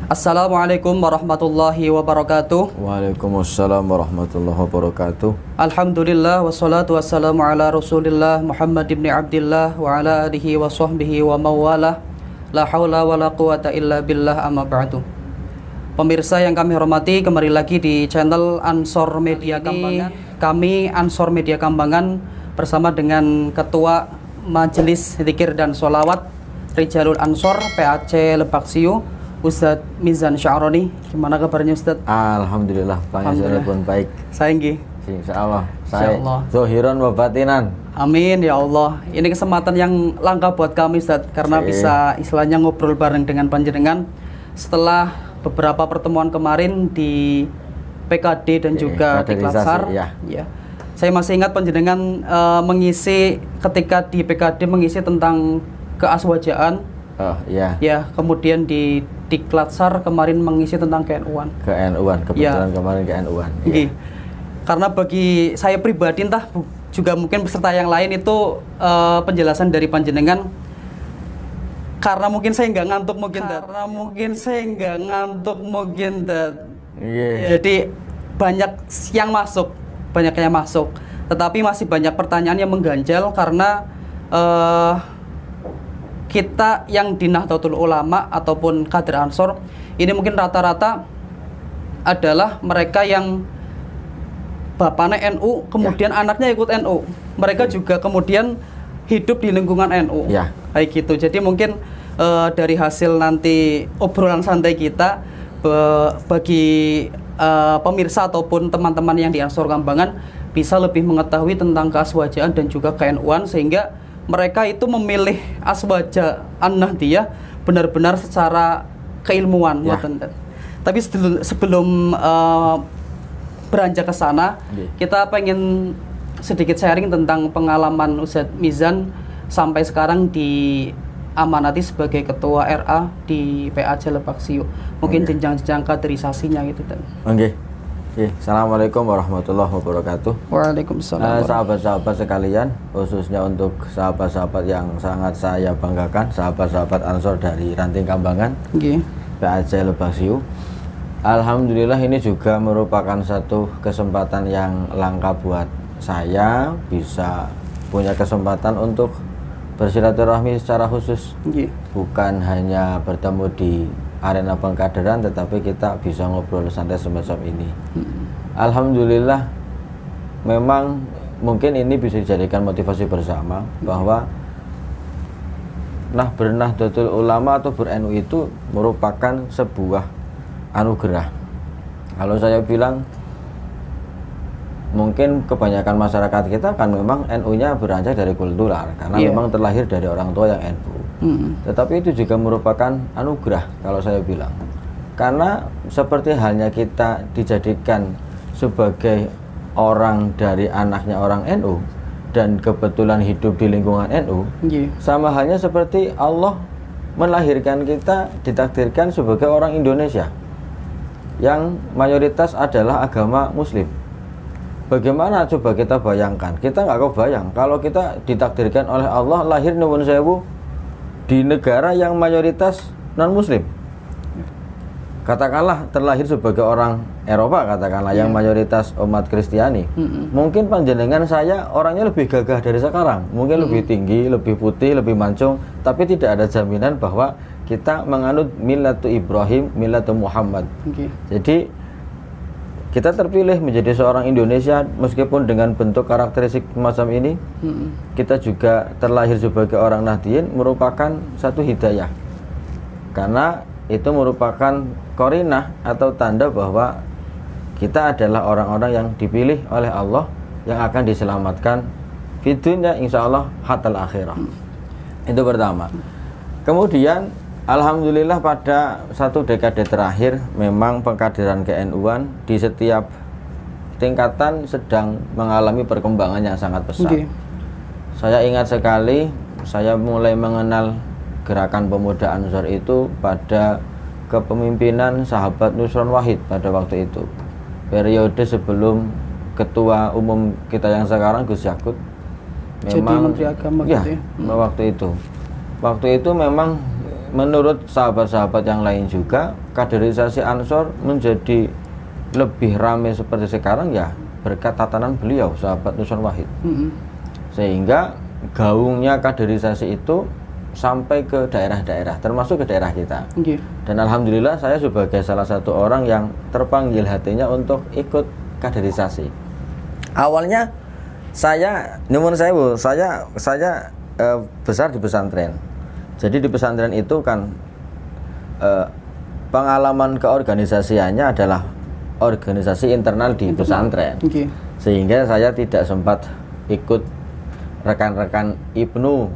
Assalamualaikum warahmatullahi wabarakatuh. Waalaikumsalam warahmatullahi wabarakatuh. Alhamdulillah wassalatu wassalamu ala Rasulillah Muhammad ibn Abdillah wa ala alihi wa sahbihi wa mawalah. La haula wa la quwata illa billah, amma ba'du. Pemirsa yang kami hormati, kembali lagi di channel Ansor Media Kambangan. Kami Ansor Media Kambangan bersama dengan Ketua Majelis Zikir dan Sholawat Rijalul Ansor PAC Lebak Siu, Ustadz Mizan Sya'roni. Gimana kabarnya Ustadz? Alhamdulillah, panjenengan pun baik. Saya nggih. Insyaallah. Saya zahiran wa batinan. Amin ya Allah. Ini kesempatan yang langka buat kami Ustadz, karena bisa istilahnya ngobrol bareng dengan panjenengan setelah beberapa pertemuan kemarin di PKD dan juga di Klatsar. Ya. Saya masih ingat panjenengan mengisi ketika di PKD mengisi tentang keaswajaan. Ya, kemudian di Klatsar kemarin mengisi tentang KNU-an. Kebetulan kemarin KNU-an. Ya. Karena bagi saya pribadi, entah juga mungkin peserta yang lain itu penjelasan dari panjenengan. Karena mungkin saya nggak ngantuk mungkin. Jadi banyak yang masuk. Tetapi masih banyak pertanyaan yang mengganjal karena kita yang di Nahdlatul Ulama ataupun kader Ansor ini mungkin rata-rata adalah mereka yang bapaknya NU, kemudian anaknya ikut NU. Mereka juga kemudian hidup di lingkungan NU. Kayak gitu. Jadi mungkin dari hasil nanti obrolan santai kita bagi pemirsa ataupun teman-teman yang di Ansor Kambangan bisa lebih mengetahui tentang keaswajaan dan juga KNU-an, sehingga mereka itu memilih aswaja an-nahdiyah benar-benar secara keilmuan. Tapi sebelum beranjak ke sana, kita pengen sedikit sharing tentang pengalaman Ustadz Mizan sampai sekarang diamanati sebagai ketua RA di PAC Lebak Siu. Mungkin jenjang-jenjang kaderisasinya gitu. Assalamualaikum warahmatullahi wabarakatuh. Waalaikumsalam. Sahabat-sahabat sekalian, khususnya untuk sahabat-sahabat yang sangat saya banggakan, sahabat-sahabat Ansor dari Ranting Kambangan, PAC Lebak Siu. Alhamdulillah, ini juga merupakan satu kesempatan yang langka buat saya bisa punya kesempatan untuk bersilaturahmi secara khusus. Bukan hanya bertemu di arena pengkaderan, tetapi kita bisa ngobrol santai semacam ini. Alhamdulillah, memang mungkin ini bisa dijadikan motivasi bersama bahwa Nahdlatul Ulama atau ber-NU itu merupakan sebuah anugerah. Kalau saya bilang, mungkin kebanyakan masyarakat kita kan memang NU-nya beranjak dari kultural karena memang terlahir dari orang tua yang NU. Tetapi itu juga merupakan anugerah kalau saya bilang, karena seperti halnya kita dijadikan sebagai orang dari anaknya orang NU dan kebetulan hidup di lingkungan NU, sama halnya seperti Allah melahirkan kita, ditakdirkan sebagai orang Indonesia yang mayoritas adalah agama Muslim. Bagaimana coba kita bayangkan? Kita nggak kebayang kalau kita ditakdirkan oleh Allah lahir nuwun sewu di negara yang mayoritas non-Muslim. Katakanlah terlahir sebagai orang Eropa, katakanlah yang mayoritas umat Kristiani. Mungkin panjenengan saya orangnya lebih gagah dari sekarang, mungkin lebih tinggi, lebih putih, lebih mancung, tapi tidak ada jaminan bahwa kita menganut millatu Ibrahim, millatu Muhammad. Jadi kita terpilih menjadi seorang Indonesia meskipun dengan bentuk karakteristik macam ini. Kita juga terlahir sebagai orang Nahdien merupakan satu hidayah, karena itu merupakan korinah atau tanda bahwa kita adalah orang-orang yang dipilih oleh Allah yang akan diselamatkan di dunia insyaallah hatal akhirah. Itu pertama. Kemudian alhamdulillah pada satu dekade terakhir memang pengkaderan KNU-an di setiap tingkatan sedang mengalami perkembangan yang sangat pesat. Saya ingat sekali, saya mulai mengenal gerakan pemuda Ansor itu pada kepemimpinan sahabat Nusron Wahid pada waktu itu. Periode sebelum ketua umum kita yang sekarang Gus Yakut. Memang Menteri Agama gitu ya. Waktu itu memang menurut sahabat-sahabat yang lain juga, kaderisasi Ansor menjadi lebih ramai seperti sekarang ya berkat tatanan beliau, sahabat Nusron Wahid. Sehingga gaungnya kaderisasi itu sampai ke daerah-daerah, termasuk ke daerah kita. Dan alhamdulillah saya sebagai salah satu orang yang terpanggil hatinya untuk ikut kaderisasi. Awalnya saya besar di pesantren. Jadi di pesantren itu kan pengalaman keorganisasiannya adalah organisasi internal di pesantren. Sehingga saya tidak sempat ikut rekan-rekan Ibnu,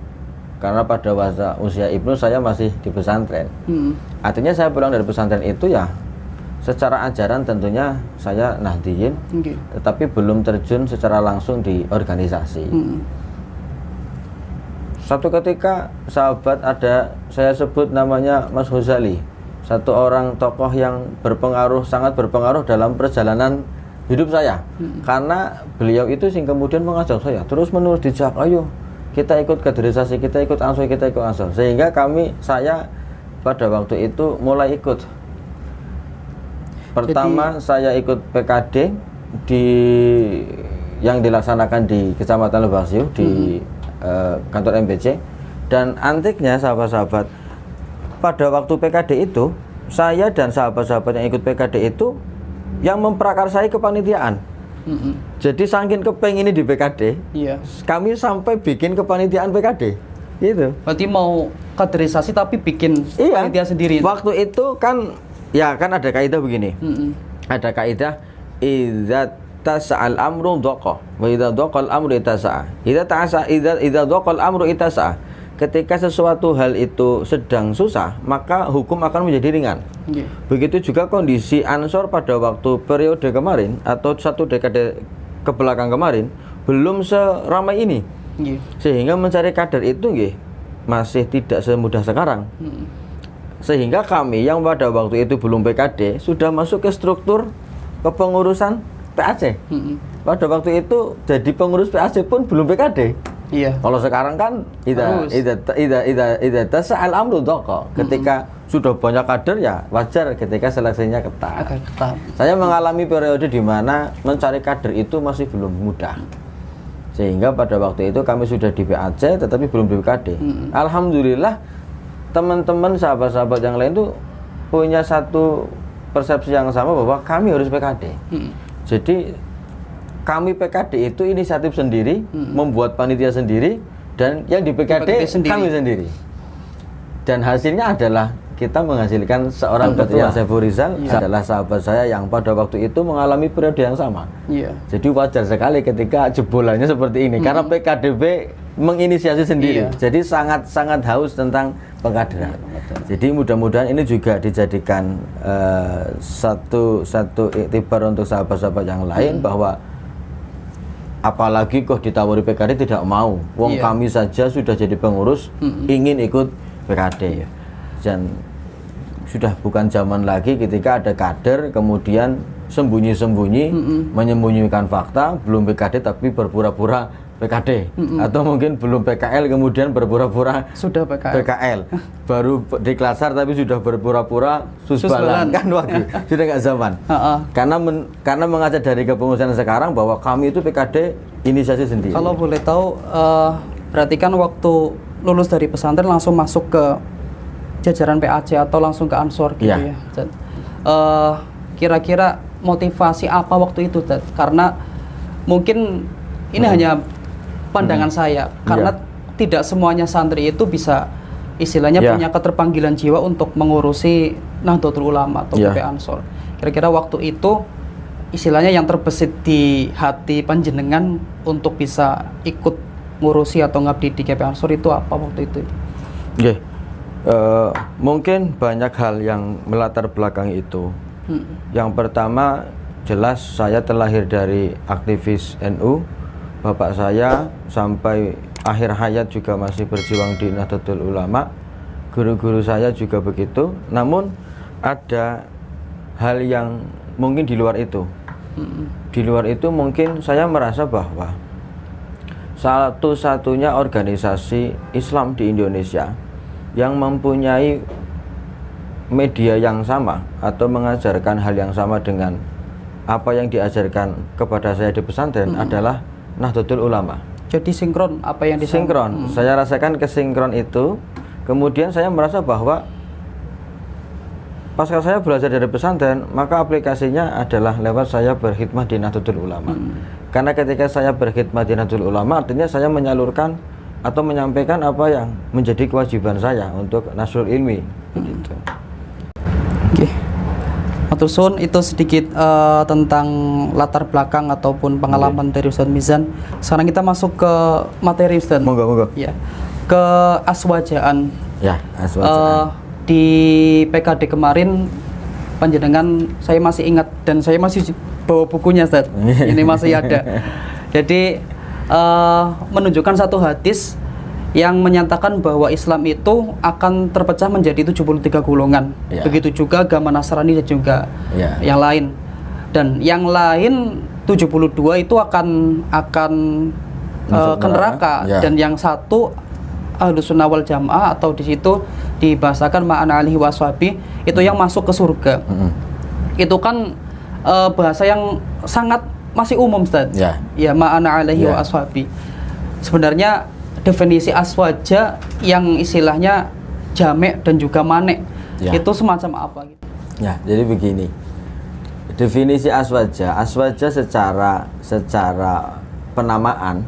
karena pada usia Ibnu saya masih di pesantren. Artinya saya pulang dari pesantren itu ya secara ajaran tentunya saya Nahdiyin, tetapi belum terjun secara langsung di organisasi. Suatu ketika sahabat ada, saya sebut namanya Mas Huzali, satu orang tokoh yang sangat berpengaruh dalam perjalanan hidup saya. Karena beliau itu sing kemudian mengajak saya terus menerus dijak, ayo kita ikut kaderisasi, kita ikut Ansor, kita ikut Ansor. Sehingga saya pada waktu itu mulai ikut. Pertama saya ikut PKD yang dilaksanakan di Kecamatan Lebak Siu di kantor MBC. Dan antiknya sahabat-sahabat, pada waktu PKD itu saya dan sahabat-sahabat yang ikut PKD itu yang memprakarsai kepanitiaan. Jadi saking kepengen ini di PKD, kami sampai bikin kepanitiaan PKD. Gitu. Berarti mau kaderisasi tapi bikin panitia sendiri. Waktu itu kan ada kaidah begini. Ada kaidah idza tasa'al amru dhaqa wa idza dhaqal amru itasa'a. Idza dhaqal amru itasa'a. Ketika sesuatu hal itu sedang susah, maka hukum akan menjadi ringan. Begitu juga kondisi Ansor pada waktu periode kemarin atau satu dekade ke belakang kemarin belum seramai ini. Sehingga mencari kader itu masih tidak semudah sekarang. Sehingga kami yang pada waktu itu belum PKD sudah masuk ke struktur kepengurusan PAC. Pada waktu itu jadi pengurus PAC pun belum PKD. Kalau sekarang kan tasa'al amru dhaqa. Ketika sudah banyak kader ya wajar ketika seleksinya ketat. Saya mengalami periode di mana mencari kader itu masih belum mudah. Sehingga pada waktu itu kami sudah di PAC tetapi belum di PKD. Alhamdulillah teman-teman sahabat-sahabat yang lain tuh punya satu persepsi yang sama bahwa kami harus PKD. Jadi kami PKD itu inisiatif sendiri, membuat panitia sendiri, dan yang di PKD kami sendiri. Dan hasilnya adalah kita menghasilkan seorang Ketua Saiful Rizal, adalah sahabat saya yang pada waktu itu mengalami periode yang sama. Jadi wajar sekali ketika jebolannya seperti ini, karena PKDB menginisiasi sendiri. Jadi sangat haus tentang pengkaderan. Jadi mudah-mudahan ini juga dijadikan satu iktibar untuk sahabat-sahabat yang lain, bahwa apalagi kok ditawari PKD tidak mau. Wong kami saja sudah jadi pengurus, ingin ikut PKD. Dan sudah bukan zaman lagi ketika ada kader kemudian sembunyi-sembunyi menyembunyikan fakta, belum PKD tapi berpura-pura PKD, atau mungkin belum PKL kemudian berpura-pura sudah PKL. Baru diklasar tapi sudah berpura-pura susbalan. Kan waktu sudah nggak zaman. Karena mengajar dari kepengurusan sekarang bahwa kami itu PKD inisiasi sendiri. Kalau boleh tahu, berarti kan waktu lulus dari pesantren langsung masuk ke jajaran PAC atau langsung ke Ansor gitu ya. Kira-kira motivasi apa waktu itu, Dad? Karena mungkin ini hanya pandangan saya, karena tidak semuanya santri itu bisa istilahnya punya keterpanggilan jiwa untuk mengurusi Nahdlatul Ulama atau BP Ansor. Kira-kira waktu itu istilahnya yang terbesit di hati panjenengan untuk bisa ikut ngurusi atau ngabdi di GP Ansor itu apa waktu itu? Mungkin banyak hal yang melatar belakang itu. Yang pertama, jelas saya terlahir dari aktivis NU. Bapak saya sampai akhir hayat juga masih berjuang di Nahdlatul Ulama. Guru-guru saya juga begitu. Namun ada hal yang mungkin di luar itu. Di luar itu mungkin saya merasa bahwa satu-satunya organisasi Islam di Indonesia yang mempunyai media yang sama atau mengajarkan hal yang sama dengan apa yang diajarkan kepada saya di pesantren adalah Nahdlatul Ulama. Jadi sinkron apa yang Sinkron. Saya rasakan kesinkron itu. Kemudian saya merasa bahwa pasca saya belajar dari pesantren, maka aplikasinya adalah lewat saya berkhidmah di Nahdlatul Ulama. Karena ketika saya berkhidmah di Nahdlatul Ulama, artinya saya menyalurkan atau menyampaikan apa yang menjadi kewajiban saya untuk nasrul ilmi. Begitu. Oke. Matur suwun, itu sedikit tentang latar belakang ataupun pengalaman dari Ustaz Mizan. Sekarang kita masuk ke materi Ustaz. Monggo. Ya. Ke aswajaan. Ya, aswajaan. Di PKD kemarin panjenengan saya masih ingat dan saya masih bawa bukunya Ustaz. Ini masih ada. Jadi menunjukkan satu hadis yang menyatakan bahwa Islam itu akan terpecah menjadi 73 golongan. Ya. Begitu juga agama Nasrani dan juga yang lain. Dan yang lain 72 itu akan ke neraka. Ya. Dan yang satu Ahlus Sunnah wal Jamaah, atau di situ dibahasakan ma'ana alihi washabi, itu yang masuk ke surga. Itu kan bahasa yang sangat masih umum Ustaz. Ya, ma'ana alihi washabi. Sebenarnya definisi aswaja yang istilahnya jamek dan juga manek itu semacam apa gitu? Ya, jadi begini. Definisi aswaja secara penamaan,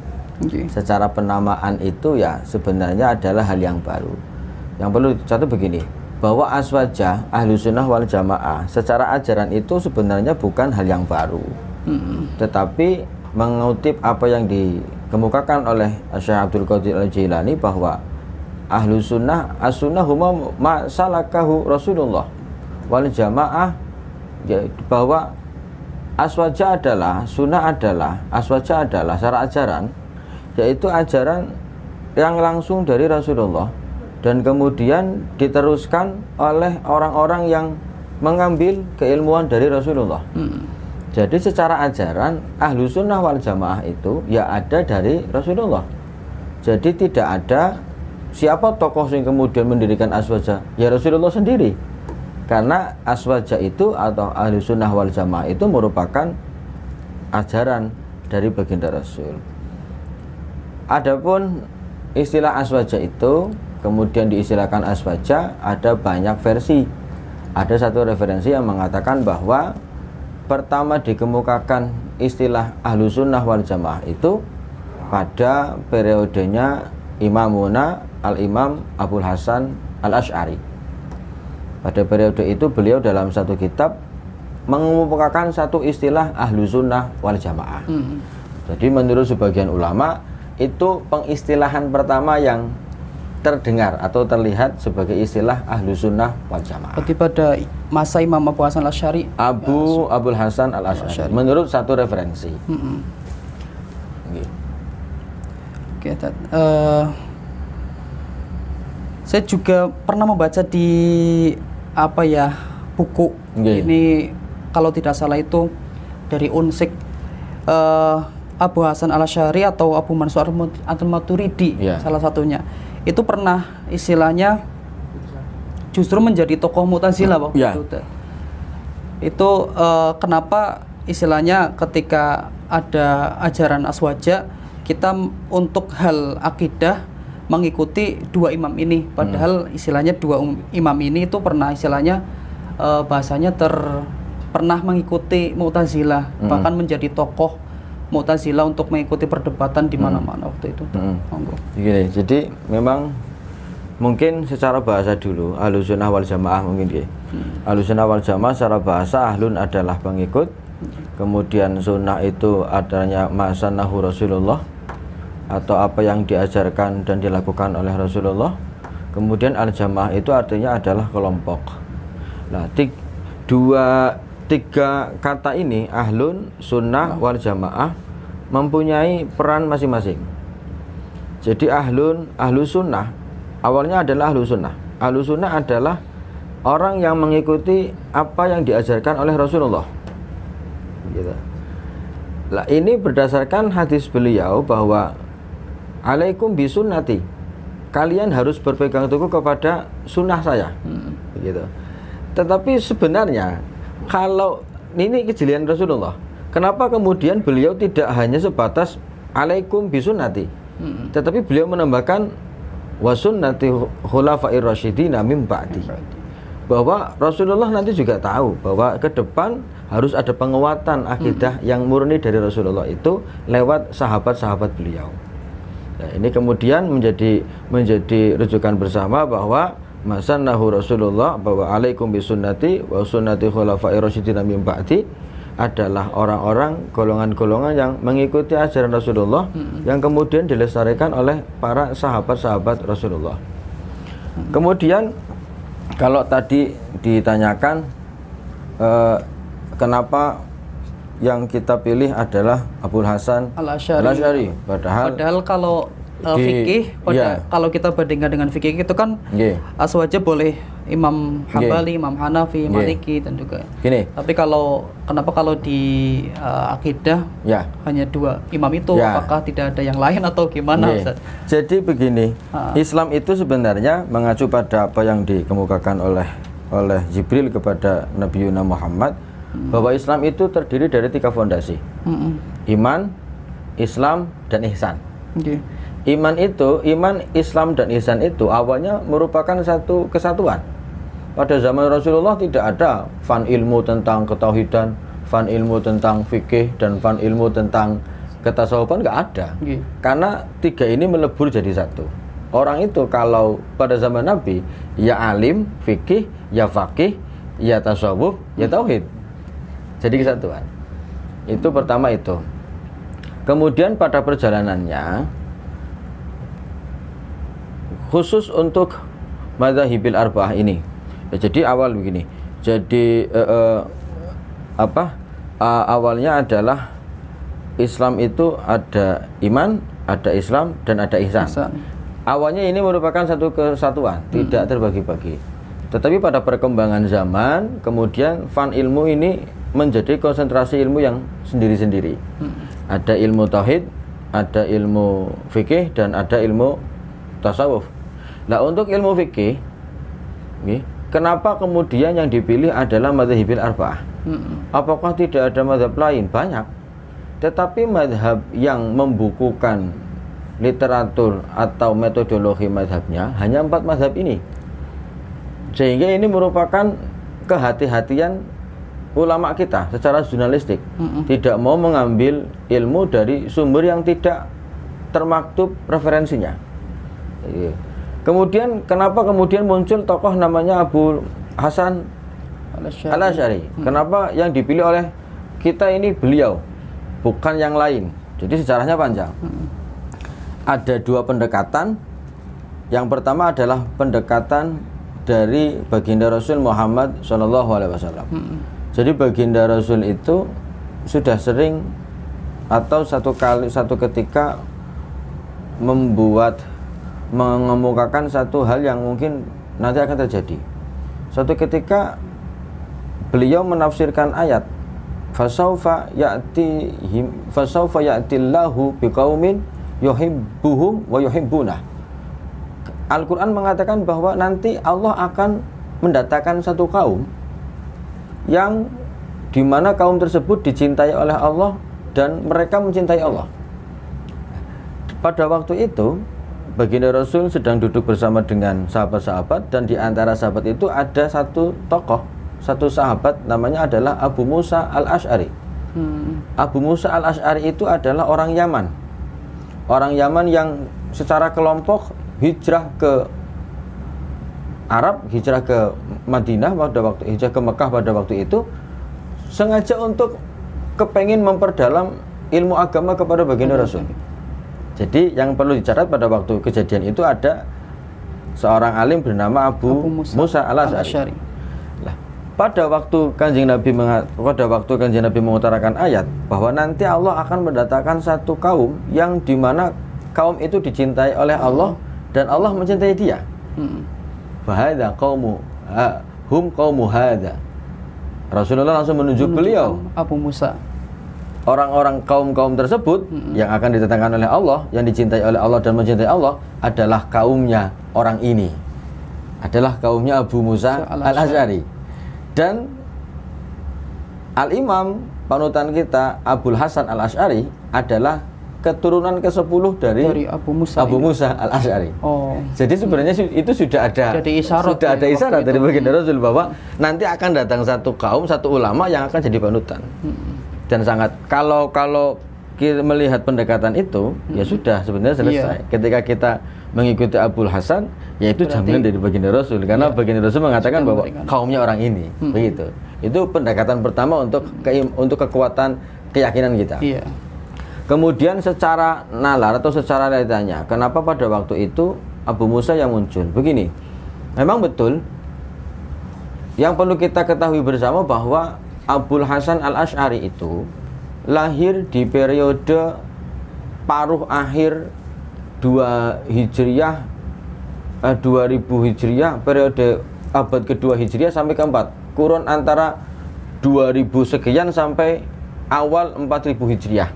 secara penamaan itu ya sebenarnya adalah hal yang baru. Yang perlu dicatat begini, bahwa aswaja Ahlus Sunnah wal Jamaah secara ajaran itu sebenarnya bukan hal yang baru, tetapi mengutip apa yang dikemukakan oleh Syekh Abdul Qadir Al-Jilani bahwa Ahlus Sunnah as-sunnah huma ma salakahu Rasulullah wal Jamaah, bahwa aswaja adalah aswaja adalah secara ajaran, yaitu ajaran yang langsung dari Rasulullah dan kemudian diteruskan oleh orang-orang yang mengambil keilmuan dari Rasulullah. Jadi secara ajaran Ahlus Sunnah wal Jamaah itu ya ada dari Rasulullah. Jadi tidak ada siapa tokoh yang kemudian mendirikan aswaja, ya Rasulullah sendiri. Karena aswaja itu atau Ahlus Sunnah wal Jamaah itu merupakan ajaran dari baginda Rasul. Adapun istilah aswaja itu kemudian diistilahkan aswaja, ada banyak versi. Ada satu referensi yang mengatakan bahwa pertama dikemukakan istilah Ahlus Sunnah wal Jamaah itu pada periodenya Imamuna Al-Imam Abul Hasan Al-Asy'ari. Pada periode itu beliau dalam satu kitab mengemukakan satu istilah Ahlus Sunnah wal Jamaah. Jadi menurut sebagian ulama itu pengistilahan pertama yang terdengar atau terlihat sebagai istilah Ahlus Sunnah wal Jamaah. Berarti pada masa Imam Abu Hasan Al-Asy'ari. Abul Hasan Al-Asy'ari. Menurut satu referensi. Oke, saya juga pernah membaca di buku ini, kalau tidak salah itu dari Unsik, Abu Hasan Al-Asy'ari atau Abu Mansur Al-Maturidi, salah satunya. Itu pernah istilahnya justru menjadi tokoh Mu'tazilah waktu itu. Itu kenapa istilahnya ketika ada ajaran aswaja, kita untuk hal akidah mengikuti dua imam ini, padahal istilahnya dua imam ini itu pernah istilahnya bahasanya pernah mengikuti Mu'tazilah, bahkan menjadi tokoh Mu'tazilah untuk mengikuti perdebatan di mana-mana waktu itu. Gini, jadi memang mungkin secara bahasa dulu Ahlus Sunnah wal Jamaah mungkin Ahlus Sunnah wal Jamaah secara bahasa ahlun adalah pengikut, kemudian sunnah itu adanya ma'sannahu Rasulullah atau apa yang diajarkan dan dilakukan oleh Rasulullah. Kemudian al-jamaah itu artinya adalah kelompok. Nah, tiga kata ini ahlun, sunnah, wal jamaah mempunyai peran masing-masing. Jadi ahlus sunnah awalnya adalah ahlus sunnah. Ahlus sunnah adalah orang yang mengikuti apa yang diajarkan oleh Rasulullah. Gitu. Nah, ini berdasarkan hadis beliau bahwa alaikum bisunnati, kalian harus berpegang teguh kepada sunnah saya. Begitu. Tetapi sebenarnya kalau ini kejelian Rasulullah, kenapa kemudian beliau tidak hanya sebatas alaikum bisunnati, tetapi beliau menambahkan wasunnati khulafair rasyidina mim ba'di, bahwa Rasulullah nanti juga tahu bahwa ke depan harus ada penguatan akidah yang murni dari Rasulullah itu lewat sahabat-sahabat beliau. Nah, ini kemudian menjadi rujukan bersama bahwa masannahu Rasulullah, bahwa alaikum bisunnati wa sunnati khulafair rasyidina mim ba'di adalah orang-orang, golongan-golongan yang mengikuti ajaran Rasulullah yang kemudian dilestarikan oleh para sahabat-sahabat Rasulullah. Kemudian kalau tadi ditanyakan kenapa yang kita pilih adalah Abul Hasan Al-Asy'ari, padahal kalau fikih, kalau kita bandingkan dengan fikih itu kan aswaja boleh Imam Hambali, Imam Hanafi, Maliki dan juga. Tapi kenapa kalau di akidah hanya dua imam itu, apakah tidak ada yang lain atau gimana, Ustaz? Jadi begini, Islam itu sebenarnya mengacu pada apa yang dikemukakan oleh Jibril kepada Nabi Muhammad, bahwa Islam itu terdiri dari 3 fondasi. Iman, Islam, dan ihsan. Iman, Islam, dan ihsan itu awalnya merupakan satu kesatuan. Pada zaman Rasulullah tidak ada fan ilmu tentang ketauhidan, fan ilmu tentang fikih, dan fan ilmu tentang ketasawufan, nggak ada. Karena 3 ini melebur jadi satu. Orang itu kalau pada zaman Nabi, ya alim, fikih, ya faqih, ya tasawuf, ya tauhid. Jadi kesatuan. Itu pertama itu. Kemudian pada perjalanannya, khusus untuk madzahibil arba'ah ini, jadi awal begini. Jadi awalnya adalah Islam itu ada iman, ada Islam, dan ada ihsan. Awalnya ini merupakan satu kesatuan, tidak terbagi-bagi. Tetapi pada perkembangan zaman, kemudian fan ilmu ini menjadi konsentrasi ilmu yang sendiri-sendiri. Ada ilmu tauhid, ada ilmu fikih, dan ada ilmu tasawuf. Nah, untuk ilmu fikih, kenapa kemudian yang dipilih adalah madzahibil arba'ah? Apakah tidak ada mazhab lain? Banyak. Tetapi mazhab yang membukukan literatur atau metodologi mazhabnya hanya 4 mazhab ini. Sehingga ini merupakan kehati-hatian ulama kita secara jurnalistik. Tidak mau mengambil ilmu dari sumber yang tidak termaktub referensinya. Kemudian kenapa kemudian muncul tokoh namanya Abu Hasan Al-Asy'ari? Kenapa yang dipilih oleh kita ini beliau, bukan yang lain? Jadi sejarahnya panjang. Ada 2 pendekatan. Yang pertama adalah pendekatan dari baginda Rasul Muhammad SAW. Jadi baginda Rasul itu sudah sering atau satu ketika mengemukakan satu hal yang mungkin nanti akan terjadi. Suatu ketika beliau menafsirkan ayat fasaufa ya'tillahu biqaumin yuhibbuhum wa yuhibbunah. Al-Quran mengatakan bahwa nanti Allah akan mendatangkan satu kaum yang dimana kaum tersebut dicintai oleh Allah dan mereka mencintai Allah. Pada waktu itu baginda Rasul sedang duduk bersama dengan sahabat-sahabat, dan di antara sahabat itu ada satu tokoh, satu sahabat namanya adalah Abu Musa Al-Asy'ari. Abu Musa Al-Asy'ari itu adalah orang Yaman. Orang Yaman yang secara kelompok hijrah ke Arab, hijrah ke Madinah pada waktu, hijrah ke Mekah pada waktu itu, sengaja untuk kepengen memperdalam ilmu agama kepada baginda Rasul. Jadi yang perlu dicatat pada waktu kejadian itu ada seorang alim bernama Abu Musa Al-Asy'ari. Pada waktu Kanjeng Nabi mengutarakan ayat bahwa nanti Allah akan mendatangkan satu kaum yang dimana kaum itu dicintai oleh Allah dan Allah mencintai dia. Fahadha qaumu hum qaumu hadha. Rasulullah langsung menunjuk beliau, Abu Musa. orang-orang kaum-kaum tersebut yang akan ditetapkan oleh Allah, yang dicintai oleh Allah dan mencintai Allah adalah kaumnya orang ini. Adalah kaumnya Abu Musa Al-Asy'ari. Dan Al-Imam panutan kita Abul Hasan Al-Asy'ari adalah keturunan ke-10 dari Abu Musa Al-Asy'ari. Oh. Jadi sebenarnya itu sudah ada isyarat dari baginda Rasul bahwa nanti akan datang satu kaum, satu ulama yang akan jadi panutan. Dan sangat kalau kita melihat pendekatan itu ya sudah sebenarnya selesai. Ketika kita mengikuti Abul Hasan, yaitu jaminan dari baginda Rasul, karena baginda Rasul mengatakan bahwa kaumnya orang ini, begitu. Itu pendekatan pertama untuk kekuatan keyakinan kita. Kemudian secara nalar atau secara realitanya, kenapa pada waktu itu Abu Musa yang muncul? Begini, memang betul yang perlu kita ketahui bersama bahwa Abul Hasan Al-Asy'ari itu lahir di periode paruh akhir 2000 Hijriah, periode abad kedua Hijriah sampai keempat, kurun antara 2000 sekian sampai awal 4000 Hijriah.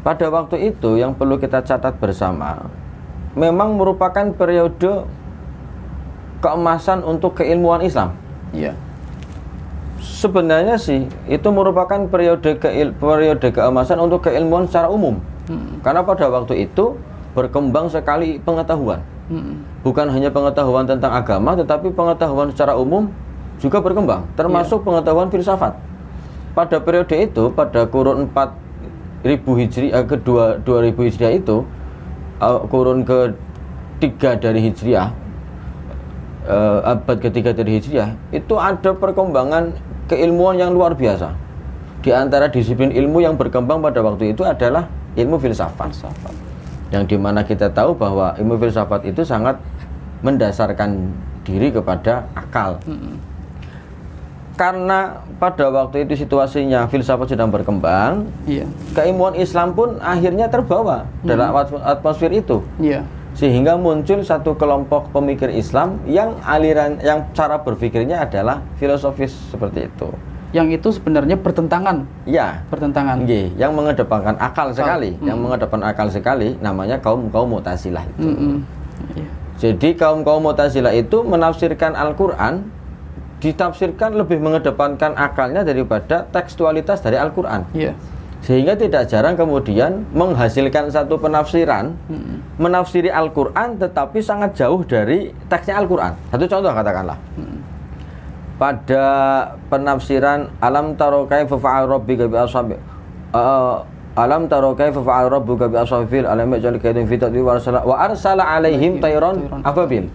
Pada waktu itu yang perlu kita catat bersama, memang merupakan periode keemasan untuk keilmuan Islam. Sebenarnya sih itu merupakan periode keemasan untuk keilmuan secara umum. Karena pada waktu itu berkembang sekali pengetahuan. Bukan hanya pengetahuan tentang agama, tetapi pengetahuan secara umum juga berkembang, termasuk pengetahuan filsafat. Pada periode itu, pada kurun 4000 Hijriah ke 2000 Hijriah itu, kurun ketiga dari Hijriah, abad ketiga dari Hijriah, itu ada perkembangan keilmuan yang luar biasa. Di antara disiplin ilmu yang berkembang pada waktu itu adalah ilmu filsafat. Yang dimana kita tahu bahwa ilmu filsafat itu sangat mendasarkan diri kepada akal. Karena pada waktu itu situasinya filsafat sedang berkembang, keilmuan Islam pun akhirnya terbawa dalam atmosfer itu. Sehingga muncul satu kelompok pemikir Islam yang cara berpikirnya adalah filosofis seperti itu. Yang itu sebenarnya bertentangan. Yang mengedepankan akal sekali, namanya kaum Mu'tazilah itu. Jadi kaum Mu'tazilah itu menafsirkan Al-Qur'an, ditafsirkan lebih mengedepankan akalnya daripada tekstualitas dari Al-Qur'an. Sehingga tidak jarang kemudian menghasilkan satu penafsiran, menafsiri Al-Qur'an tetapi sangat jauh dari teksnya Al-Qur'an. Satu contoh katakanlah, pada penafsiran alam taro kaifa fa'ala rabbuka bi ashabi alam taro kaifa fa'ala rabbuka bi ashabil alam yaj'al kaydahum fi tadbir wa arsala alaihim tayran ababil.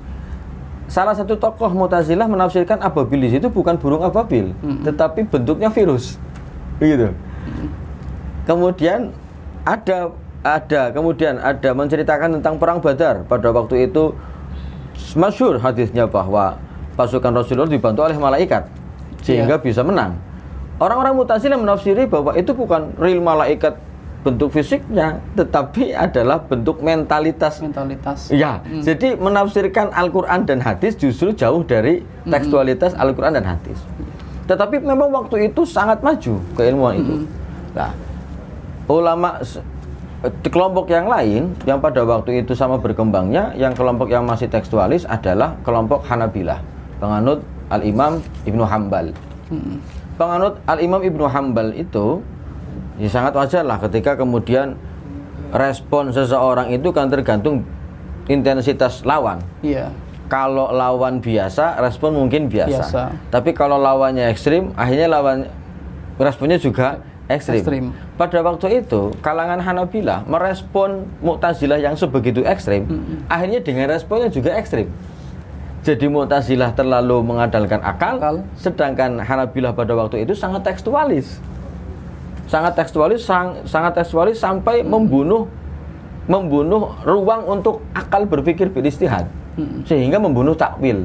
Salah satu tokoh Mu'tazilah menafsirkan ababil di situ bukan burung ababil, tetapi bentuknya virus. Begitu. Kemudian ada menceritakan tentang perang Badar. Pada waktu itu masyhur hadisnya bahwa pasukan Rasulullah dibantu oleh malaikat sehingga bisa menang. Orang-orang Mu'tazilah menafsiri bahwa itu bukan real malaikat bentuk fisiknya, tetapi adalah bentuk mentalitas. Jadi menafsirkan Al-Qur'an dan hadis justru jauh dari tekstualitas Al-Qur'an dan hadis. Tetapi memang waktu itu sangat maju keilmuan itu. Nah, ulama kelompok yang lain yang pada waktu itu sama berkembangnya, yang kelompok yang masih tekstualis adalah kelompok Hanabilah, penganut Al-Imam Ibnu Hanbal. Penganut Al-Imam Ibnu Hanbal itu ya sangat wajar lah ketika kemudian respon seseorang itu kan tergantung intensitas lawan. Kalau lawan biasa, respon mungkin biasa. Tapi kalau lawannya ekstrim, akhirnya responnya juga ekstrim. Pada waktu itu kalangan Hanabilah merespon Mu'tazilah yang sebegitu ekstrim, akhirnya dengan responnya juga ekstrim. Jadi Mu'tazilah terlalu mengandalkan akal, sedangkan Hanabilah pada waktu itu sangat tekstualis sampai membunuh ruang untuk akal berpikir beristihad, sehingga membunuh takwil.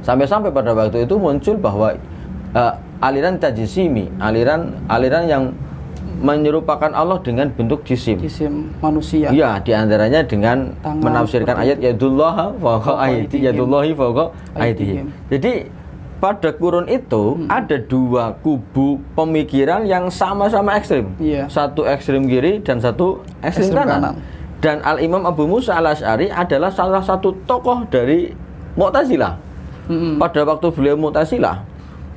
Sampai-sampai pada waktu itu muncul bahwa aliran tajsimi, aliran yang menyerupakan Allah dengan bentuk jisim manusia. Diantaranya dengan menafsirkan ayat yadullahi fawqa aydihim. Jadi pada kurun itu ada dua kubu pemikiran yang sama-sama ekstrim. Iya. Satu ekstrim kiri dan satu ekstrim kanan. Dan Al-Imam Abu Musa Al-Asy'ari adalah salah satu tokoh dari Mu'tazilah. Pada waktu beliau Mu'tazilah,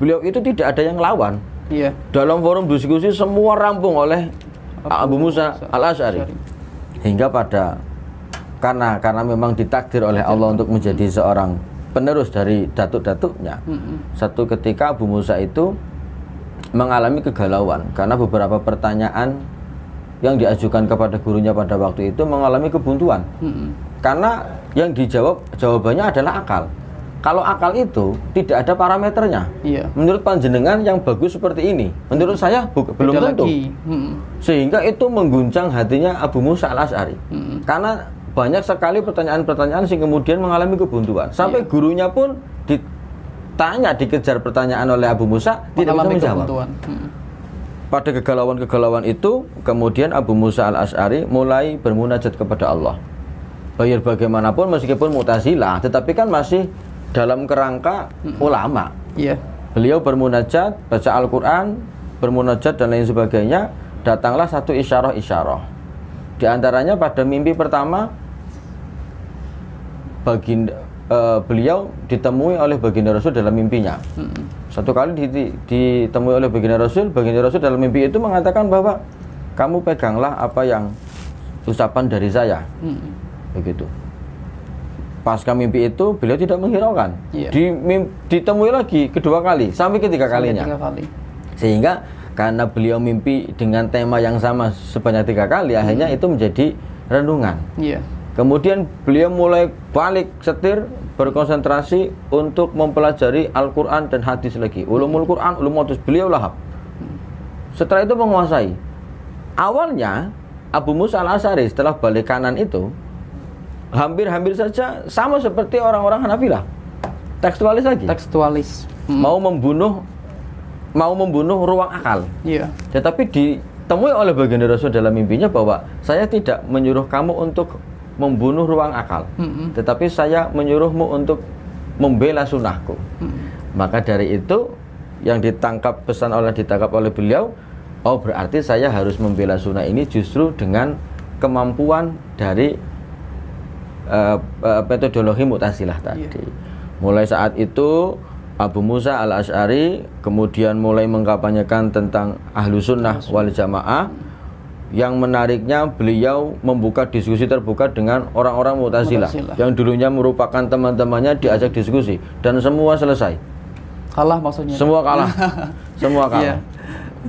beliau itu tidak ada yang lawan. Iya. Dalam forum diskusi semua rampung oleh Abu Musa Al-Asy'ari. Hingga karena memang ditakdir oleh Allah untuk menjadi seorang penerus dari datuk-datuknya. Satu ketika Abu Musa itu mengalami kegalauan karena beberapa pertanyaan yang diajukan kepada gurunya pada waktu itu mengalami kebuntuan. Karena yang jawabannya adalah akal. Kalau akal itu tidak ada parameternya. Iya. Menurut panjenengan yang bagus seperti ini, menurut saya belum tentu. Sehingga itu mengguncang hatinya Abu Musa Al-Asy'ari. Karena banyak sekali pertanyaan-pertanyaan yang kemudian mengalami kebuntuan. Sampai gurunya pun dikejar pertanyaan oleh Abu Musa, tidak bisa menjawab. Pada kegalauan-kegalauan itu, kemudian Abu Musa Al-Asy'ari mulai bermunajat kepada Allah. Biar bagaimanapun meskipun Mu'tazilah, tetapi kan masih dalam kerangka ulama. Iya. Beliau bermunajat, baca Al-Quran, bermunajat dan lain sebagainya. Datanglah satu isyarah-isyarah. Di antaranya pada mimpi pertama, beliau ditemui oleh baginda Rasul dalam mimpinya. Satu kali ditemui oleh baginda Rasul dalam mimpi itu mengatakan bahwa kamu peganglah apa yang ucapan dari saya. Begitu. Pasca mimpi itu beliau tidak menghiraukan. Iya. Ditemui lagi kedua kali sampai ketiga kalinya. Sehingga karena beliau mimpi dengan tema yang sama sebanyak 3 kali, akhirnya itu menjadi renungan. Iya. Kemudian beliau mulai balik setir, berkonsentrasi untuk mempelajari Al-Quran dan hadis lagi. Ulumul Quran, ulumul hadis, beliau lahap. Setelah itu menguasai. Awalnya Abu Musa Al-Asy'ari setelah balik kanan itu hampir saja sama seperti orang-orang Hanafilah. Tekstualis lagi. Mau membunuh ruang akal. Iya. Tetapi ditemui oleh baginda Rasul dalam mimpinya bahwa saya tidak menyuruh kamu untuk membunuh ruang akal, tetapi saya menyuruhmu untuk membela sunnahku. Maka dari itu yang ditangkap oleh beliau, oh berarti saya harus membela sunnah ini justru dengan kemampuan dari metodologi Mu'tazilah tadi. Mulai saat itu Abu Musa Al-Asy'ari kemudian mulai mengkampanyekan tentang ahlu sunnah wal jamaah. Yang menariknya beliau membuka diskusi terbuka dengan orang-orang Mu'tazilah yang dulunya merupakan teman-temannya, diajak diskusi dan semua selesai. Kalah maksudnya? Semua kalah.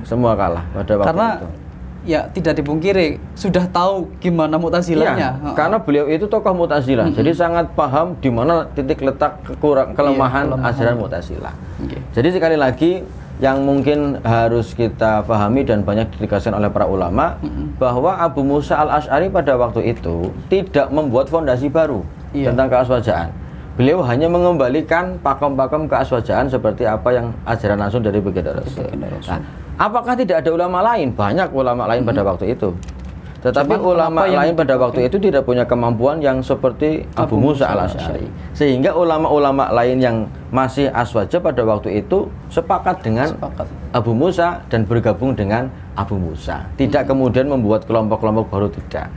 Semua kalah pada waktu karena, itu. Ya tidak dipungkiri sudah tahu gimana Mu'tazilahnya. Karena beliau itu tokoh Mu'tazilah, jadi sangat paham di mana titik letak kelemahan ajaran Mu'tazilah. Jadi sekali lagi yang mungkin harus kita pahami dan banyak ditegaskan oleh para ulama, bahwa Abu Musa Al-Asy'ari pada waktu itu tidak membuat fondasi baru tentang keaswajaan. Beliau hanya mengembalikan pakem-pakem keaswajaan seperti apa yang ajaran langsung dari baginda Rasul. Nah, apakah tidak ada ulama lain? Banyak ulama lain pada waktu itu. Tetapi ulama lain pada waktu itu tidak punya kemampuan yang seperti Abu Musa Al-Asy'ari. Sehingga ulama-ulama lain yang masih aswaja pada waktu itu sepakat dengan Abu Musa dan bergabung dengan Abu Musa. Tidak kemudian membuat kelompok-kelompok baru, tidak.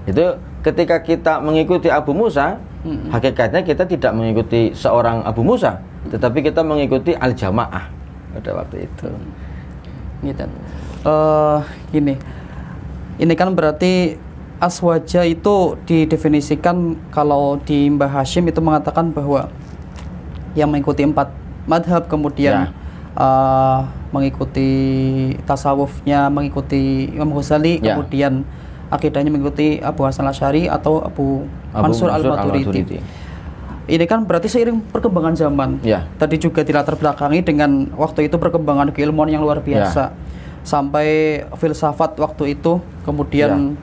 Itu ketika kita mengikuti Abu Musa, hakikatnya kita tidak mengikuti seorang Abu Musa, tetapi kita mengikuti al-jamaah pada waktu itu. Gitu. Gini. Ini kan berarti aswaja itu didefinisikan, kalau di Mbah Hashim itu mengatakan bahwa yang mengikuti 4 madhab, kemudian mengikuti tasawufnya, mengikuti Imam Ghazali, kemudian akidahnya mengikuti Abu Hasan Asy'ari atau Abu Mansur Al-Maturidi. Ini kan berarti seiring perkembangan zaman. Tadi juga dilatar belakangi dengan waktu itu perkembangan keilmuan yang luar biasa. Sampai filsafat waktu itu, kemudian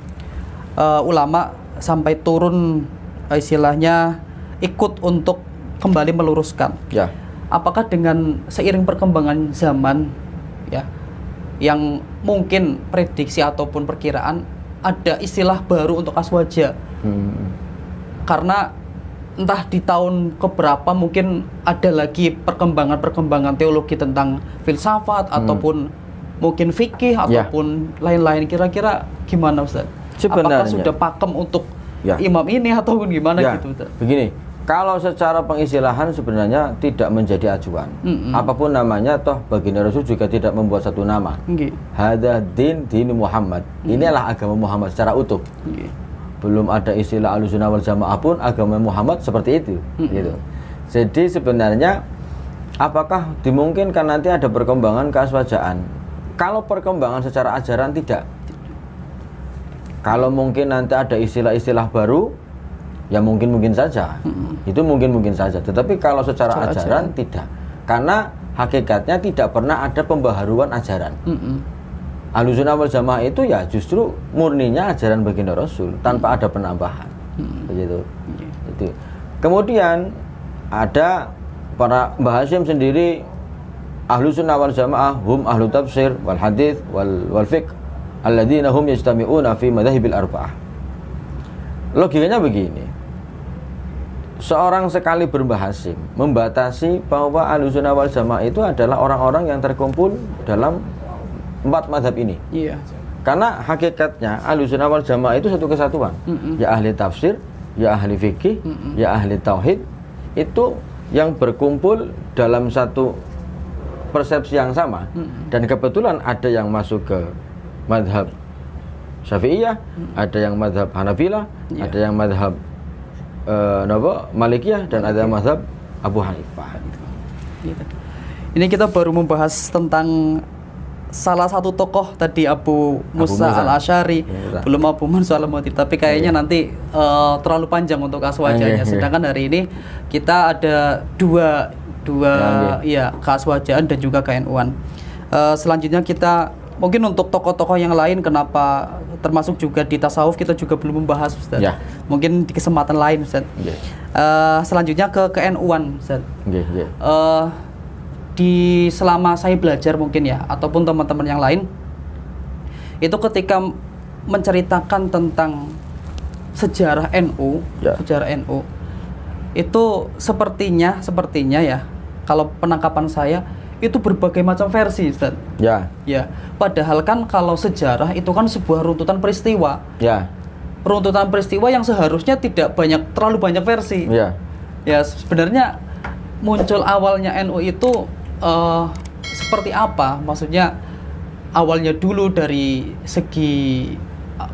ulama sampai turun istilahnya ikut untuk kembali meluruskan. Apakah dengan seiring perkembangan zaman yang mungkin prediksi ataupun perkiraan ada istilah baru untuk aswaja? Karena entah di tahun keberapa mungkin ada lagi perkembangan teologi tentang filsafat ataupun mungkin fikih ataupun lain-lain, kira-kira gimana Ustaz? Sebenarnya apakah sudah pakem untuk imam ini ataupun gimana gitu Ustaz? Begini, kalau secara pengistilahan sebenarnya tidak menjadi acuan. Apapun namanya, toh baginda Rasul juga tidak membuat satu nama. Hadza din Muhammad. Inilah agama Muhammad secara utuh. Belum ada istilah Ahlussunnah wal Jamaah pun agama Muhammad seperti itu. Gitu. Jadi sebenarnya apakah dimungkinkan nanti ada perkembangan keaswajaan? Kalau perkembangan secara ajaran tidak. Kalau mungkin nanti ada istilah-istilah baru, ya mungkin saja. Itu mungkin saja. Tetapi kalau secara ajaran tidak. Karena hakikatnya tidak pernah ada pembaharuan ajaran. Ahlussunnah wal Jamaah itu ya justru murninya ajaran baginda Rasul tanpa ada penambahan. Begitu. Itu. Kemudian ada para Mbah Hasyim sendiri, Ahlussunnah wal Jamaah hum ahlu tafsir wal hadits wal fiqh alladzina hum yajtami'una fi madhahibil arba'ah. Logikanya begini. Seorang sekali Mbah Hasyim membatasi bahwa Ahlussunnah wal Jamaah itu adalah orang-orang yang terkumpul dalam 4 mazhab ini. Karena hakikatnya Ahlussunnah wal Jamaah itu satu kesatuan. Ya ahli tafsir, ya ahli fikih, ya ahli tauhid, itu yang berkumpul dalam satu persepsi yang sama. Dan kebetulan ada yang masuk ke mazhab Syafi'iyah, ada yang mazhab Hanabilah, ada yang mazhab Malikiyah, dan ada mazhab Abu Hanifah. Ini kita baru membahas tentang salah satu tokoh tadi, Abu Musa al-Asy'ari, belum Abu Mansur al-Maturidi, tapi kayaknya nanti terlalu panjang untuk aswajanya. Sedangkan hari ini kita ada dua keaswajaan dan juga KNU-an. Selanjutnya kita mungkin untuk tokoh-tokoh yang lain, kenapa termasuk juga di tasawuf kita juga belum membahas Ustaz. Mungkin di kesempatan lain Ustaz. Selanjutnya ke KNU-an Ustaz. Di selama saya belajar mungkin ya, ataupun teman-teman yang lain, itu ketika menceritakan tentang sejarah NU, itu sepertinya ya, kalau penangkapan saya itu berbagai macam versi Ustaz. Padahal kan kalau sejarah itu kan sebuah runtutan peristiwa. Runtutan peristiwa yang seharusnya tidak terlalu banyak versi. Ya sebenarnya muncul awalnya NU itu seperti apa? Maksudnya awalnya dulu dari segi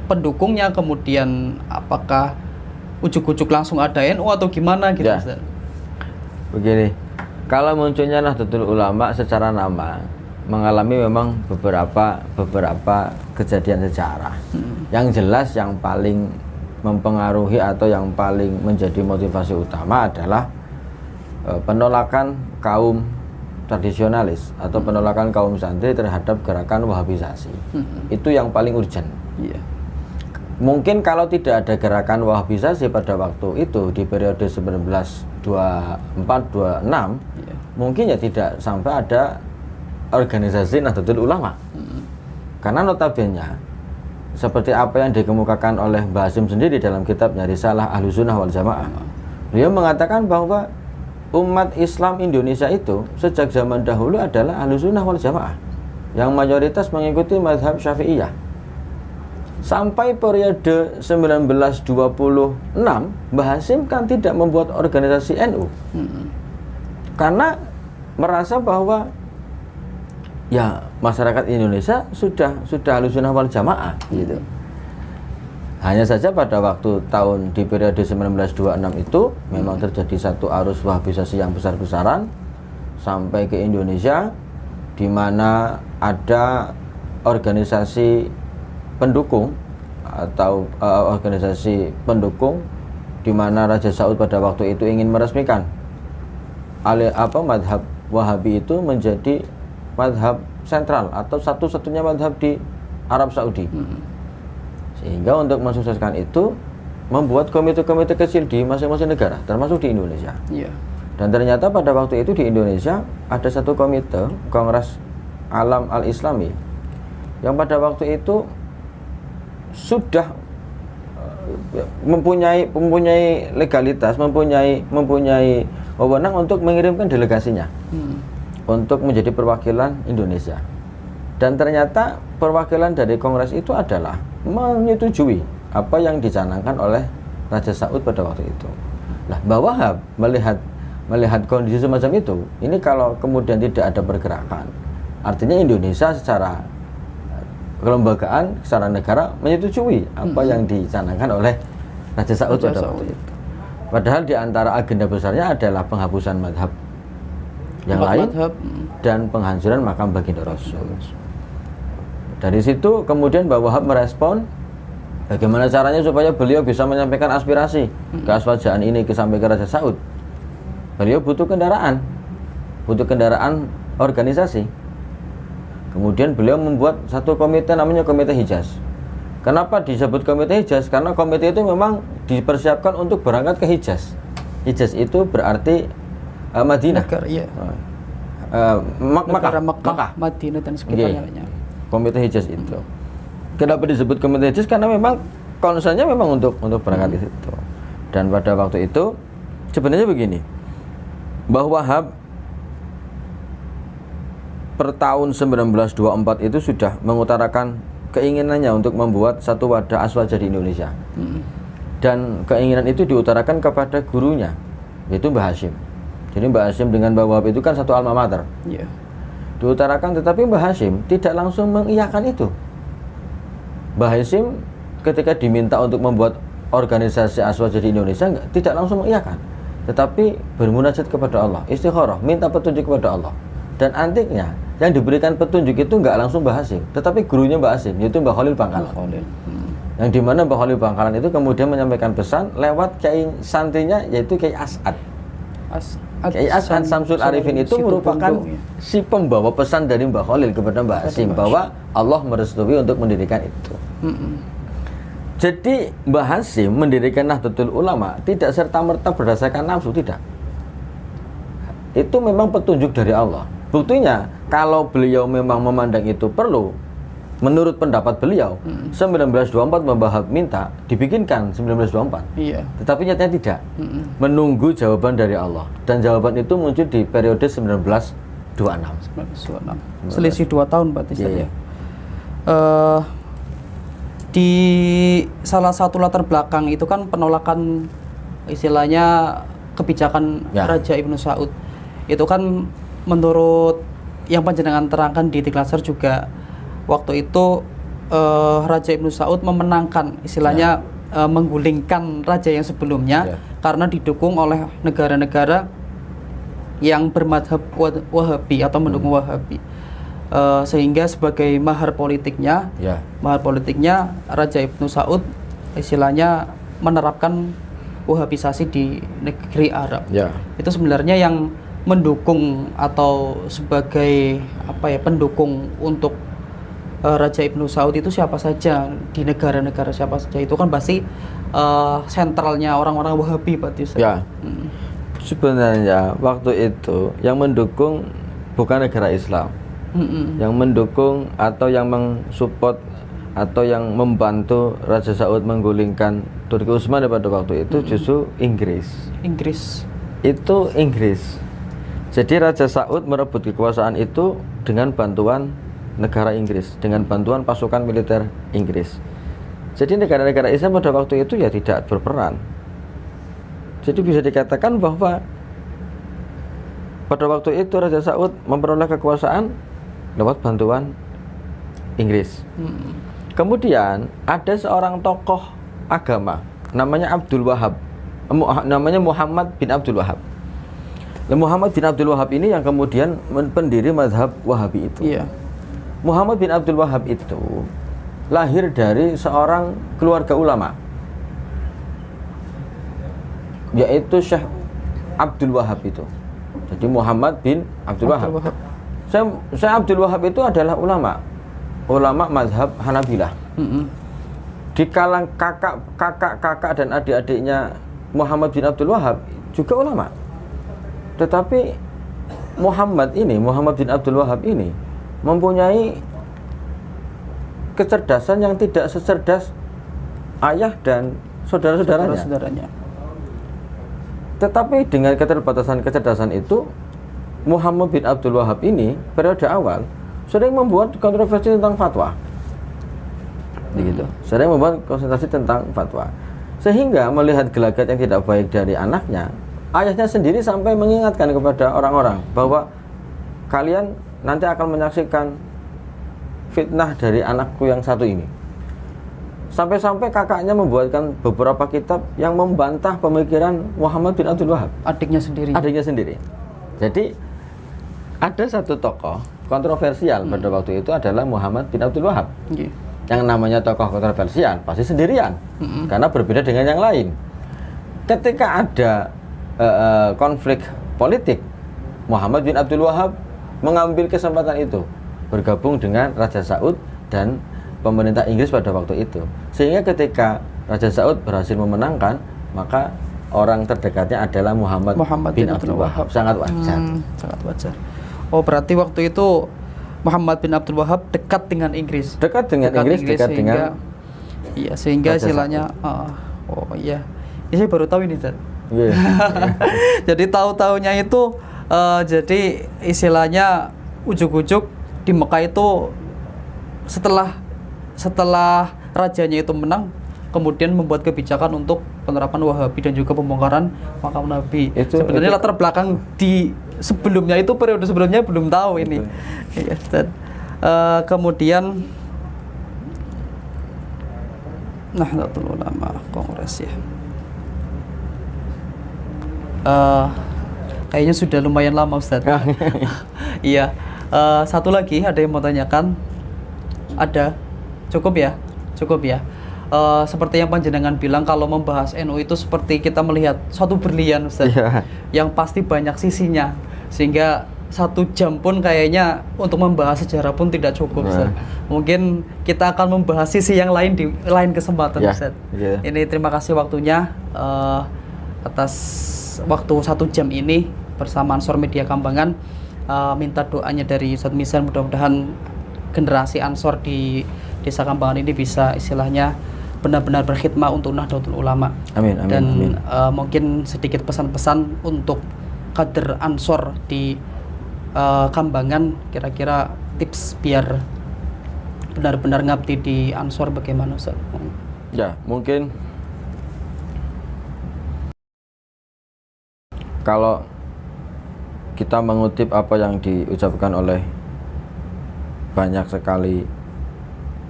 pendukungnya, kemudian apakah ujuk-ujuk langsung ada NU atau gimana gitu Ustaz? Begini, kalau munculnya Nahdlatul Ulama secara nama mengalami memang beberapa kejadian sejarah. Yang jelas yang paling mempengaruhi atau yang paling menjadi motivasi utama adalah penolakan kaum tradisionalis atau penolakan kaum santri terhadap gerakan Wahabisasi. Itu yang paling urgent. Mungkin kalau tidak ada gerakan Wahabisasi pada waktu itu di periode 1924-26, mungkin ya tidak sampai ada organisasi Nahdlatul Ulama. Karena notabene seperti apa yang dikemukakan oleh Mbah Hasyim sendiri dalam kitabnya Risalah Ahlussunnah wal Jamaah, beliau mengatakan bahwa umat Islam Indonesia itu sejak zaman dahulu adalah Ahlussunnah wal Jamaah yang mayoritas mengikuti mazhab Syafi'iyah. Sampai periode 1926, Mbah Hasyim kan tidak membuat organisasi NU. Karena merasa bahwa ya masyarakat Indonesia sudah Ahlussunnah wal Jamaah gitu. Hanya saja pada waktu di periode 1926 itu memang terjadi satu arus Wahabisasi yang besar-besaran sampai ke Indonesia, di mana ada organisasi pendukung atau organisasi pendukung di mana Raja Saud pada waktu itu ingin meresmikan mazhab Wahabi itu menjadi mazhab sentral atau satu-satunya mazhab di Arab Saudi. Sehingga untuk mensukseskan itu membuat komite-komite kecil di masing-masing negara, termasuk di Indonesia. Dan ternyata pada waktu itu di Indonesia ada satu komite, Kongres Alam Al-Islami, yang pada waktu itu sudah mempunyai legalitas, mempunyai wewenang untuk mengirimkan delegasinya untuk menjadi perwakilan Indonesia. Dan ternyata perwakilan dari Kongres itu adalah menyetujui apa yang dicanangkan oleh Raja Saud pada waktu itu. Nah, Mbah Wahab melihat kondisi semacam itu, ini kalau kemudian tidak ada pergerakan, artinya Indonesia secara kelembagaan, secara negara menyetujui apa yang dicanangkan oleh Raja Saud pada waktu itu. Padahal di antara agenda besarnya adalah penghapusan madhab yang lain dan penghancuran makam baginda Rasul. Dari situ kemudian Mbah Wahab merespon bagaimana caranya supaya beliau bisa menyampaikan aspirasi keaswajaan ini sampai ke Raja Saud. Beliau butuh kendaraan organisasi. Kemudian beliau membuat satu komite namanya Komite Hijaz. Kenapa disebut Komite Hijaz? Karena komite itu memang dipersiapkan untuk berangkat ke Hijaz. Hijaz itu berarti Madinah. Makkah, Madinah dan sekitarnya. Komite Hijaz itu. Kenapa disebut Komite Hijaz? Karena memang concernnya memang untuk berangkat ke situ. Dan pada waktu itu sebenarnya begini, Mbah Wahab per tahun 1924 itu sudah mengutarakan keinginannya untuk membuat satu wadah aswaja di Indonesia. Dan keinginan itu diutarakan kepada gurunya, yaitu Mbah Hashim. Jadi Mbah Hashim dengan Mbah Wahab itu kan satu alma mater. Diutarakan, tetapi Mbah Hashim tidak langsung mengiyakan itu. Mbah Hashim ketika diminta untuk membuat organisasi aswaja di Indonesia tidak langsung mengiyakan, tetapi bermunajat kepada Allah, istikharah, minta petunjuk kepada Allah. Dan antiknya yang diberikan petunjuk itu nggak langsung Mbah Hashim, tetapi gurunya Mbah Hashim, yaitu Mbah Khalil Bangkalan. Yang dimana Mbah Khalil Bangkalan itu kemudian menyampaikan pesan lewat kiai santrinya, yaitu Kiai As'ad. Kiai As'ad Samsul Arifin itu merupakan si pembawa pesan dari Mbah Khalil kepada Mbah Hashim bahwa Allah merestui untuk mendirikan itu. Jadi Mbah Hashim mendirikan Nahdlatul Ulama tidak serta-merta berdasarkan nafsu, tidak. Itu memang petunjuk dari Allah. Buktinya kalau beliau memang memandang itu perlu, menurut pendapat beliau, 1924 Mbah Wahab minta dibikinkan 1924. Tetapi nyatanya tidak. Menunggu jawaban dari Allah. Dan jawaban itu muncul di periode 1926. Selisih 2 tahun berarti saja. Di salah satu latar belakang itu kan penolakan istilahnya kebijakan Raja Ibnu Saud. Itu kan menurut yang panjenengan terangkan di Tiklasar juga waktu itu Raja Ibnu Saud memenangkan istilahnya menggulingkan raja yang sebelumnya karena didukung oleh negara-negara yang bermadhab Wahabi atau mendukung Wahabi. Sehingga sebagai mahar politiknya Raja Ibnu Saud istilahnya menerapkan Wahabisasi di negeri Arab. Itu sebenarnya yang mendukung atau sebagai pendukung untuk Raja Ibnu Saud itu siapa saja di negara-negara siapa saja, itu kan pasti sentralnya orang-orang Wahabi berarti. Sebenarnya waktu itu yang mendukung bukan negara Islam. Yang mendukung atau yang mensupport atau yang membantu Raja Saud menggulingkan Turki Utsmani pada waktu itu justru Inggris. Itu Inggris. Jadi Raja Saud merebut kekuasaan itu dengan bantuan negara Inggris, dengan bantuan pasukan militer Inggris. Jadi negara-negara Islam pada waktu itu ya tidak berperan. Jadi bisa dikatakan bahwa pada waktu itu Raja Saud memperoleh kekuasaan lewat bantuan Inggris. Kemudian ada seorang tokoh agama namanya Abdul Wahab, namanya Muhammad bin Abdul Wahab. Muhammad bin Abdul Wahab ini yang kemudian pendiri mazhab Wahabi itu. Muhammad bin Abdul Wahab itu lahir dari seorang keluarga ulama, yaitu Syekh Abdul Wahab itu. Jadi Muhammad bin Abdul Wahab. Syekh Abdul Wahab itu adalah ulama mazhab Hanabilah. Di kalangan kakak dan adik-adiknya Muhammad bin Abdul Wahab juga ulama. Tetapi Muhammad bin Abdul Wahab ini mempunyai kecerdasan yang tidak secerdas ayah dan saudara-saudaranya. Tetapi dengan keterbatasan kecerdasan itu, Muhammad bin Abdul Wahab ini periode awal sering membuat kontroversi tentang fatwa. Begitu. Sering membuat konsentrasi tentang fatwa. Sehingga melihat gelagat yang tidak baik dari anaknya, ayahnya sendiri sampai mengingatkan kepada orang-orang bahwa kalian nanti akan menyaksikan fitnah dari anakku yang satu ini. Sampai-sampai kakaknya membuatkan beberapa kitab yang membantah pemikiran Muhammad bin Abdul Wahab, adiknya sendiri. Jadi ada satu tokoh kontroversial pada waktu itu adalah Muhammad bin Abdul Wahab. Yang namanya tokoh kontroversial pasti sendirian, karena berbeda dengan yang lain. Ketika ada konflik politik, Muhammad bin Abdul Wahab mengambil kesempatan itu, bergabung dengan Raja Saud dan pemerintah Inggris pada waktu itu. Sehingga ketika Raja Saud berhasil memenangkan, maka orang terdekatnya adalah Muhammad bin Abdul Wahab. Sangat wajar. Sangat wajar. Oh, berarti waktu itu Muhammad bin Abdul Wahab dekat dengan Inggris. Dekat dengan sehingga istilahnya iya. Ini saya baru tahu ini, Ustaz. Jadi tahu-taunya itu jadi istilahnya ujuk-ujuk di Mekah itu setelah rajanya itu menang, kemudian membuat kebijakan untuk penerapan Wahabi dan juga pembongkaran makam Nabi. Sebenarnya latar belakang di sebelumnya itu, periode sebelumnya belum tahu ini. Ya, dan kemudian Nahdlatul Ulama Kongres ya. Kayaknya sudah lumayan lama, Ustaz. Iya. Satu lagi ada yang mau tanyakan. Ada. Cukup ya. Seperti yang panjenengan bilang, kalau membahas NU itu seperti kita melihat suatu berlian, Ustaz, yang pasti banyak sisinya, sehingga 1 jam pun kayaknya untuk membahas sejarah pun tidak cukup, Ustaz. Mungkin kita akan membahas sisi yang lain di lain kesempatan, Ustaz. Ini terima kasih waktunya, atas waktu 1 jam ini bersama Ansor Media Kambangan. Minta doanya dari Ustaz Mizan, mudah-mudahan generasi Ansor di Desa Kambangan ini bisa istilahnya benar-benar berkhidmat untuk Nahdlatul Ulama. Amin. Mungkin sedikit pesan-pesan untuk kader Ansor di Kambangan, kira-kira tips biar benar-benar ngabdi di Ansor bagaimana, Ustaz? Ya, mungkin kalau kita mengutip apa yang diucapkan oleh banyak sekali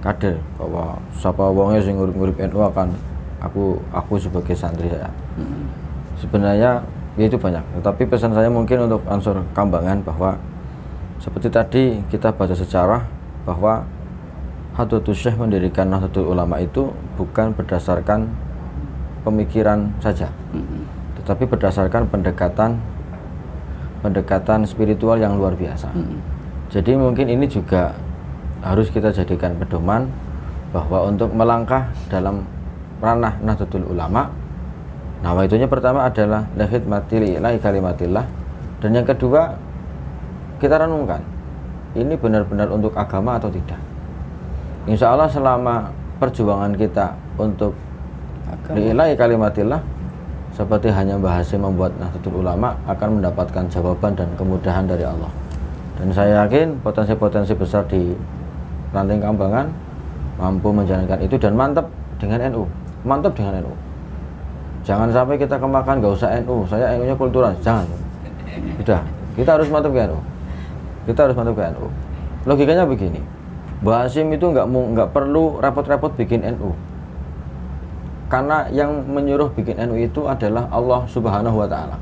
kader, bahwa siapa wongnya sing ngurip-ngurip NU akan aku sebagai santri saya. Sebenarnya ya itu banyak, tetapi pesan saya mungkin untuk Ansor Kambangan bahwa seperti tadi kita baca sejarah bahwa Hadratus Syekh mendirikan Nahdlatul Ulama itu bukan berdasarkan pemikiran saja, tetapi berdasarkan pendekatan spiritual yang luar biasa. Jadi mungkin ini juga harus kita jadikan pedoman bahwa untuk melangkah dalam ranah Nahdlatul Ulama, nawaitunya pertama adalah la khidmati lillahi kalimatillah, dan yang kedua kita renungkan ini benar-benar untuk agama atau tidak. Insya Allah selama perjuangan kita untuk lillahi kalimatillah, seperti hanya Mbah Hasyim membuat Nahdlatul Ulama, akan mendapatkan jawaban dan kemudahan dari Allah. Dan saya yakin potensi-potensi besar di Ranting Kambangan mampu menjalankan itu, dan mantap dengan NU. Jangan sampai kita kemakan, gak usah NU, saya NU-nya kultural, jangan. Udah, kita harus mantap ke NU. Logikanya begini, Mbah Hasyim itu nggak perlu repot-repot bikin NU, karena yang menyuruh bikin NU itu adalah Allah Subhanahu wa Ta'ala.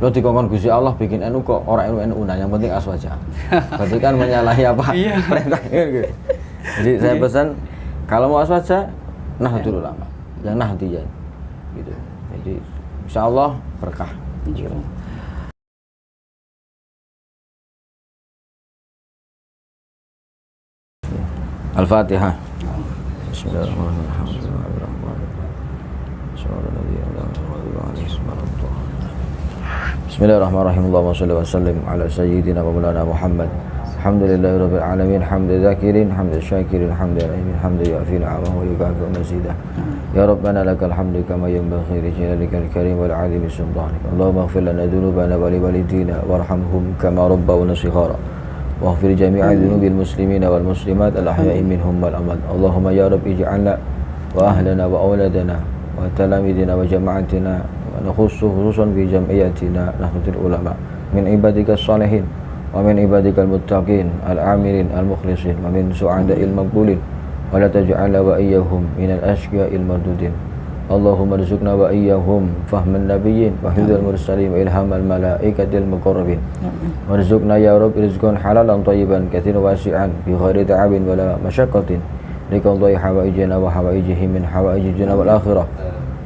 Lo dikongkon Gusti Allah bikin NU kok orang NU, nah yang penting aswaja. Berarti kan menyalahi apa? Perintahnya gitu. Jadi saya pesan, kalau mau aswaja, Nahdlatul Ulama, yang Nahdliyin gitu. Jadi insya Allah berkah. Al-Fatihah. Bismillahirrahmanirrahim. Bismillahirrahmanirrahim. Allahumma shalli wa sallim ala sayyidina wa maulana Muhammad. Alhamdulillahi rabbil alamin, hamda dzakirin, hamda syakirin, hamda rahimin, hamda yu'afi ni'amahu wa yukafi'u mazidah. Ya Rabbana lakal hamdu kama yanbaghi li jalalika al-karim wal 'azimi sultanik. Allahumma ighfir lana dhunubana wa li walidina warhamhum kama rabbawna shighara. Waghfir jami'a dhunubil muslimina wal muslimat al-ahya'i minhum wal amwat. Allahumma ya Rabbi ij'alna wa ahlana wa awladana wa talamidina wa jama'atina wa nakhussu khususan fi jam'iyatina nahdlatul ulama min ibadika salihin wa min ibadikal muttaqin al-amirin al-mukhlisin wa min su'ada'il maqbulin wa la taj'alna wa iyyahum minal ashqiya'il mardudin. Allahumma rizqna wa iyyahum fahman nabiyyin wa hifdzal mursalin wa ilhamal malaikatil muqarrabin. Warzuqna ya Rabb rizqan halalan thayyiban katsiran wasi'an bi ghairi ta'abin wala masyaqqatin liqadai hawaijana wa hawaijihim min hawaijina wal akhirah.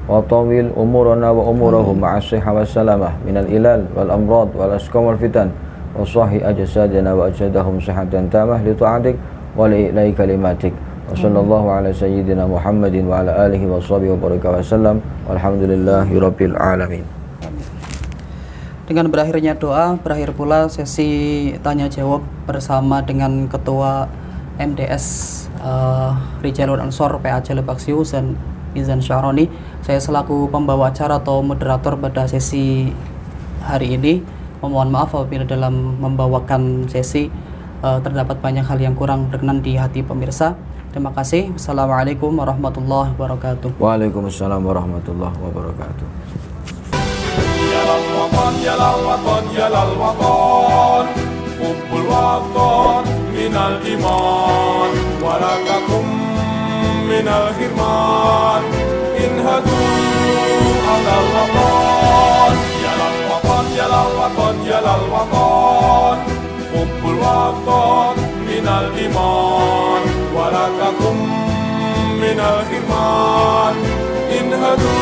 Wa tawil umurana wa umurahum ma'as-sihha was salamah minal ilal wal amrad wal asqam wal fitan. Wasahi ajsadana wa ajsadahum sihatan tamah li ta'atik wa li ilai kalimatik. Wa sallallahu ala sayyidina Muhammadin wa ala alihi wa sahbihi wa baraka wa sallam. Walhamdulillahi rabbil alamin. Dengan berakhirnya doa, berakhir pula sesi tanya jawab bersama dengan Ketua MDS Rijalul Ansor PAJ Lebak Sius dan Izan Syahroni. Saya selaku pembawa acara atau moderator pada sesi hari ini memohon maaf apabila dalam membawakan sesi terdapat banyak hal yang kurang berkenan di hati pemirsa. Terima kasih. Wassalamualaikum warahmatullahi wabarakatuh. Waalaikumsalam warahmatullahi wabarakatuh. Ya lal watan, ya lal watan, ya lal watan, hubbul watan minal iman, warakakum minal khirman, inhadu alal watan. Ya lal watan, ya lal watan, ya lal watan, hubbul watan minal iman, warakakum minal khirman, inhadu